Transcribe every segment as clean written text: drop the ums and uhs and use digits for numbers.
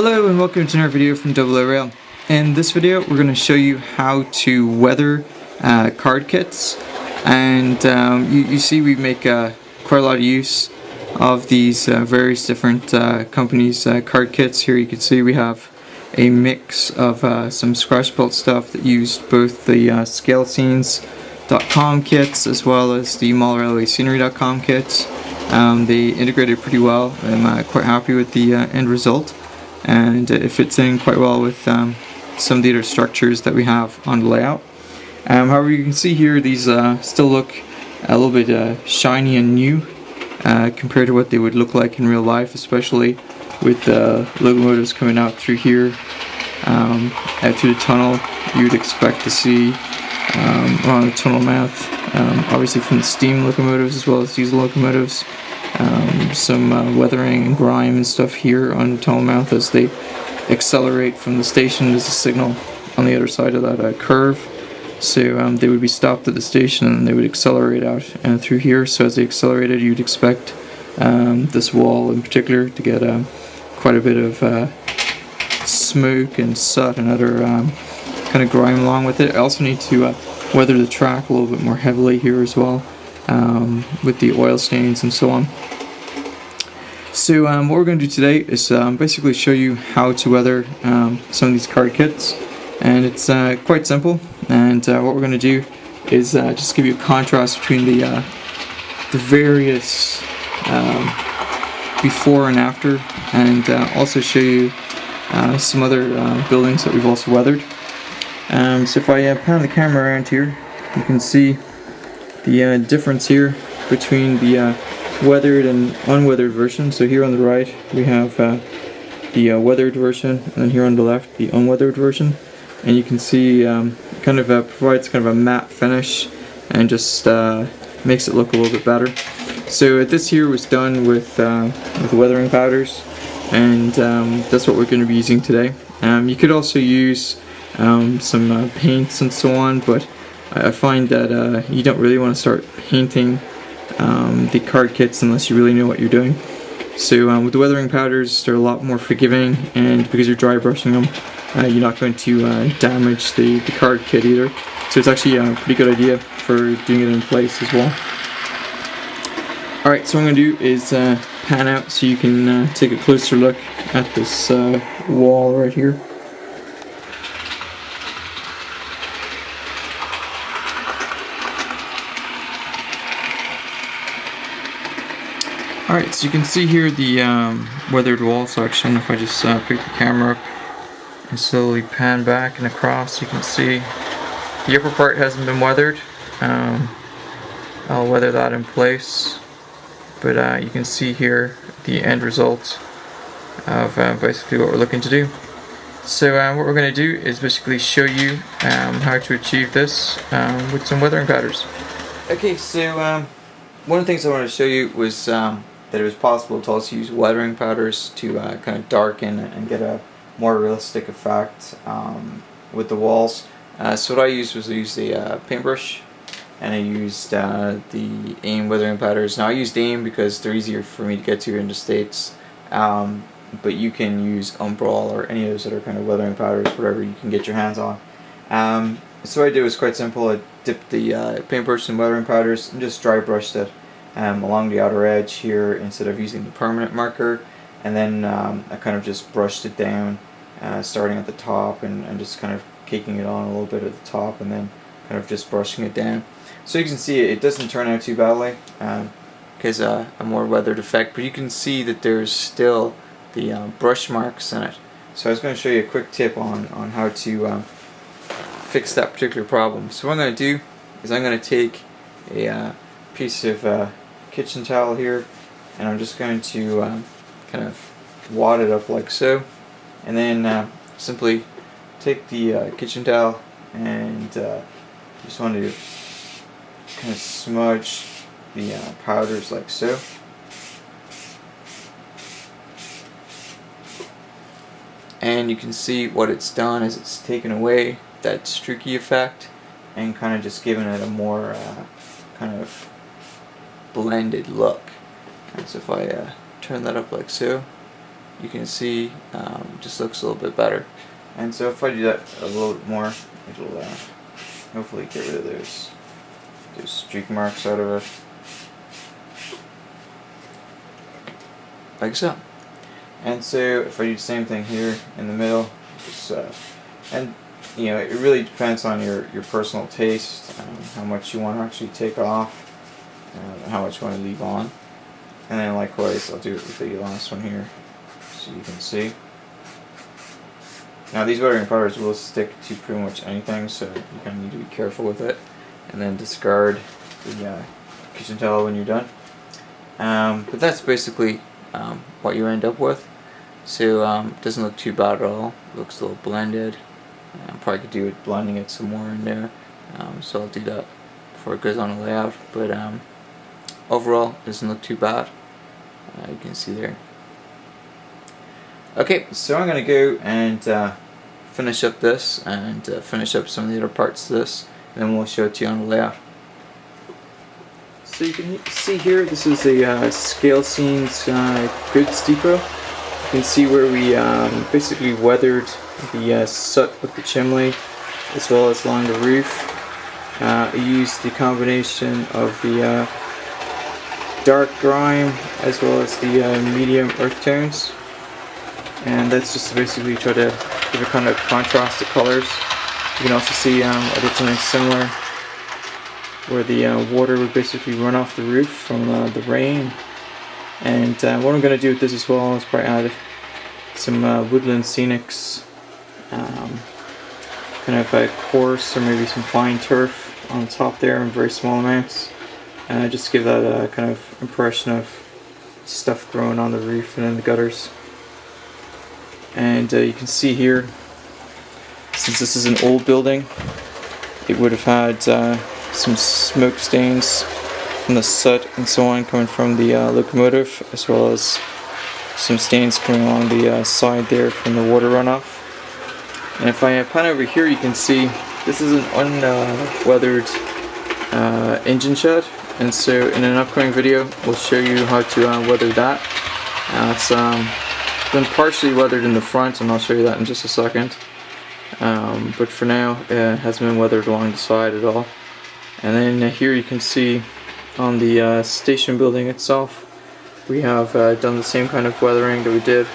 Hello and welcome to another video from oorail. In this video we're going to show you how to weather card kits, and you see we make quite a lot of use of these various different companies' card kits. Here you can see we have a mix of some scratch built stuff that used both the scalescenes.com kits as well as the scenery.com kits. They integrated pretty well. I'm quite happy with the end result, and it fits in quite well with some of the other structures that we have on the layout. However, you can see here these still look a little bit shiny and new compared to what they would look like in real life, especially with the locomotives coming out through here, out through the tunnel. You would expect to see around the tunnel mouth, obviously from the steam locomotives as well as diesel locomotives, some weathering and grime and stuff here on the tunnel mouth as they accelerate from the station. There's a signal on the other side of that curve, so they would be stopped at the station and they would accelerate out through here. So as they accelerated, you'd expect this wall in particular to get quite a bit of smoke and soot and other kind of grime along with it. I also need to weather the track a little bit more heavily here as well, with the oil stains and so on. So what we're going to do today is basically show you how to weather some of these card kits, and it's quite simple. And what we're going to do is just give you a contrast between the various before and after, and also show you some other buildings that we've also weathered. So if I pan the camera around here, you can see the difference here between the weathered and unweathered version. So here on the right we have the weathered version, and then here on the left the unweathered version. And you can see kind of provides kind of a matte finish and just makes it look a little bit better. So this here was done with weathering powders, and that's what we're going to be using today. You could also use some paints and so on, but I find that you don't really want to start painting the card kits unless you really know what you're doing. So with the weathering powders, they're a lot more forgiving, and because you're dry brushing them, you're not going to damage the card kit either. So it's actually a pretty good idea for doing it in place as well. Alright, so what I'm going to do is pan out so you can take a closer look at this wall right here. Alright, so you can see here the weathered wall section. If I just pick the camera up and slowly pan back and across, you can see the upper part hasn't been weathered. I'll weather that in place, but you can see here the end result of basically what we're looking to do. So what we're going to do is basically show you how to achieve this with some weathering powders. Okay, so one of the things I wanted to show you was that it was possible to also use weathering powders to kind of darken and get a more realistic effect with the walls. So what I used was I used a paintbrush, and I used the AIM weathering powders. Now I used AIM because they're easier for me to get to in the States, but you can use Umbral or any of those other kind of weathering powders, whatever you can get your hands on. So what I did was quite simple. I dipped the paintbrush in weathering powders and just dry brushed it along the outer edge here instead of using the permanent marker, and then I kind of just brushed it down, starting at the top and just kind of caking it on a little bit at the top, and then kind of just brushing it down. So you can see it doesn't turn out too badly because a more weathered effect, but you can see that there's still the brush marks in it. So I was going to show you a quick tip on how to fix that particular problem. So what I'm going to do is I'm going to take a piece of kitchen towel here, and I'm just going to kind of wad it up like so, and then simply take the kitchen towel and just want to kind of smudge the powders like so. And you can see what it's done is it's taken away that streaky effect and kind of just given it a more kind of blended look. And so if I turn that up like so, you can see just looks a little bit better. And so if I do that a little bit more, it'll hopefully get rid of those streak marks out of it, like so. And so if I do the same thing here in the middle, just and you know, it really depends on your personal taste, how much you want to actually take off, how much you want to leave on. And then likewise, I'll do it with the last one here, so you can see. Now these weathering powders will stick to pretty much anything, so you kind of need to be careful with it. And then discard the kitchen towel when you're done. But that's basically what you end up with. So it doesn't look too bad at all. It looks a little blended. Probably could do with blending it some more in there. So I'll do that before it goes on a layout. But overall, it doesn't look too bad. You can see there. Okay, so I'm going to go and finish up this and finish up some of the other parts to this, and then we'll show it to you on the layout. So you can see here, this is a Scale Scenes goods depot. You can see where we basically weathered the soot with the chimney as well as along the roof. I used the combination of the dark grime as well as the medium earth tones, and that's just to basically try to give a kind of contrast to colors. You can also see I did something similar where the water would basically run off the roof from the rain. And what I'm going to do with this as well is probably add some woodland scenics, kind of a coarse or maybe some fine turf on top there in very small amounts, just to give that kind of impression of stuff growing on the roof and in the gutters. And you can see here, since this is an old building, it would have had some smoke stains from the soot and so on coming from the locomotive, as well as some stains coming along the side there from the water runoff. And if I pan over here, you can see this is an unweathered engine shed, and so in an upcoming video we'll show you how to weather that. It's been partially weathered in the front, and I'll show you that in just a second. But for now, it hasn't been weathered along the side at all. And then here you can see on the station building itself, we have done the same kind of weathering that we did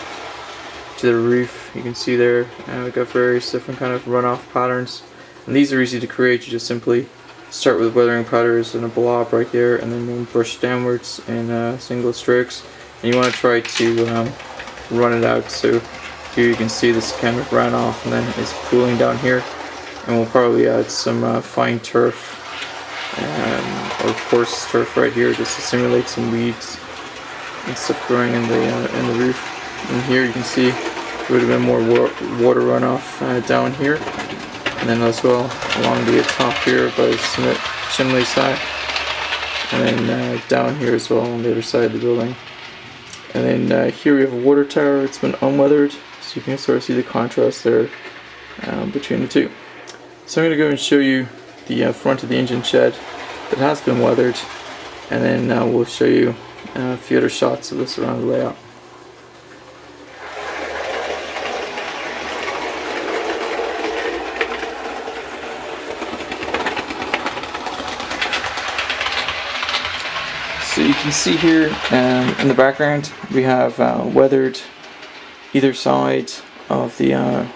to the roof. You can see there we've got various different kind of runoff patterns, and these are easy to create. You just simply start with weathering powders and a blob right there, and then brush downwards in single strokes. And you want to try to run it out, so here you can see this kind of ran off and then it's pooling down here. And we'll probably add some fine turf or coarse turf right here, just to simulate some weeds and stuff growing in the roof. And here you can see there would have been more water runoff down here, and then as well along the top here by the chimney side, and then down here as well on the other side of the building. And then here we have a water tower. It's been unweathered, so you can sort of see the contrast there between the two. So I'm going to go and show you the front of the engine shed that has been weathered, and then we'll show you a few other shots of this around the layout. So you can see here in the background we have weathered either side of the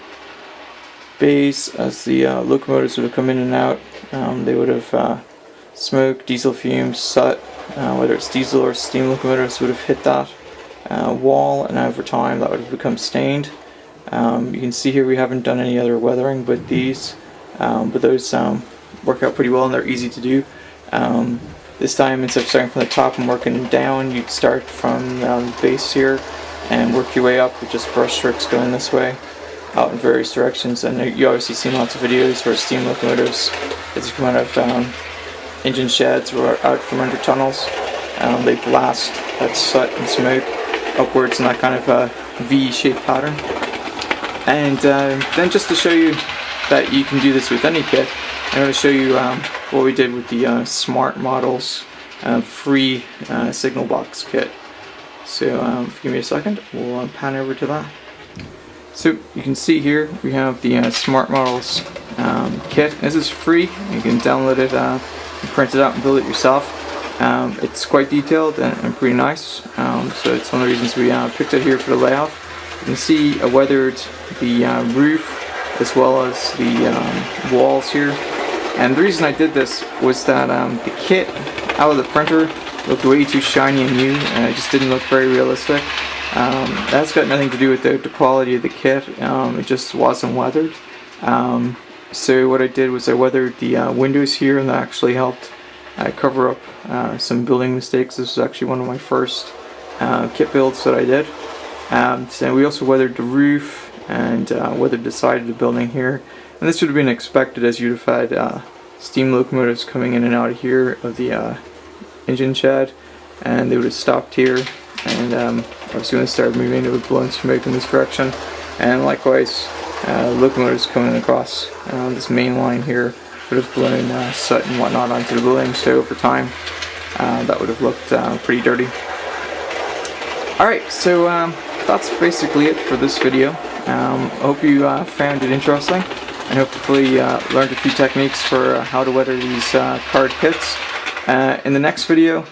bays as the locomotives would have come in and out. They would have smoke, diesel fumes, soot, whether it's diesel or steam locomotives would have hit that wall, and over time that would have become stained. You can see here we haven't done any other weathering but these, but those work out pretty well and they're easy to do. This time, instead of starting from the top and working down, you'd start from the base here and work your way up with just brush strokes going this way out in various directions. And you obviously seen lots of videos where steam locomotives, as you come out of engine sheds or out from under tunnels, they blast that soot and smoke upwards in that kind of V-shaped pattern. And then just to show you that you can do this with any kit, I'm going to show you what we did with the Smart Models free signal box kit. So if you give me a second, we'll pan over to that. So you can see here we have the Smart Models kit. This is free. You can download it, and print it out and build it yourself. It's quite detailed and pretty nice. So it's one of the reasons we picked it here for the layout. You can see I weathered the roof as well as the walls here. And the reason I did this was that the kit out of the printer looked way too shiny and new, and it just didn't look very realistic. That's got nothing to do with the quality of the kit. It just wasn't weathered. So what I did was I weathered the windows here, and that actually helped cover up some building mistakes. This was actually one of my first kit builds that I did. So we also weathered the roof and weathered the side of the building here. And this would have been expected, as you'd have had steam locomotives coming in and out of here of the engine shed, and they would have stopped here, and obviously when they started moving it would have blown smoke in this direction. And likewise, locomotives coming across this main line here would have blown soot and whatnot onto the building, so over time that would have looked pretty dirty. Alright, so that's basically it for this video. I hope you found it interesting, and hopefully learned a few techniques for how to weather these card kits. In the next video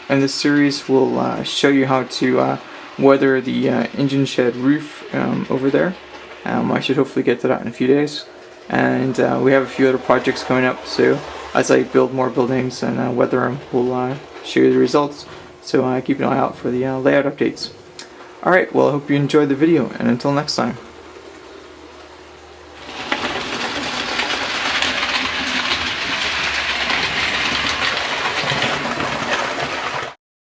in this series, we'll show you how to weather the engine shed roof over there. I should hopefully get to that in a few days. And we have a few other projects coming up, so as I build more buildings and weather them, we'll show you the results. So keep an eye out for the layout updates. Alright, well I hope you enjoyed the video, and until next time.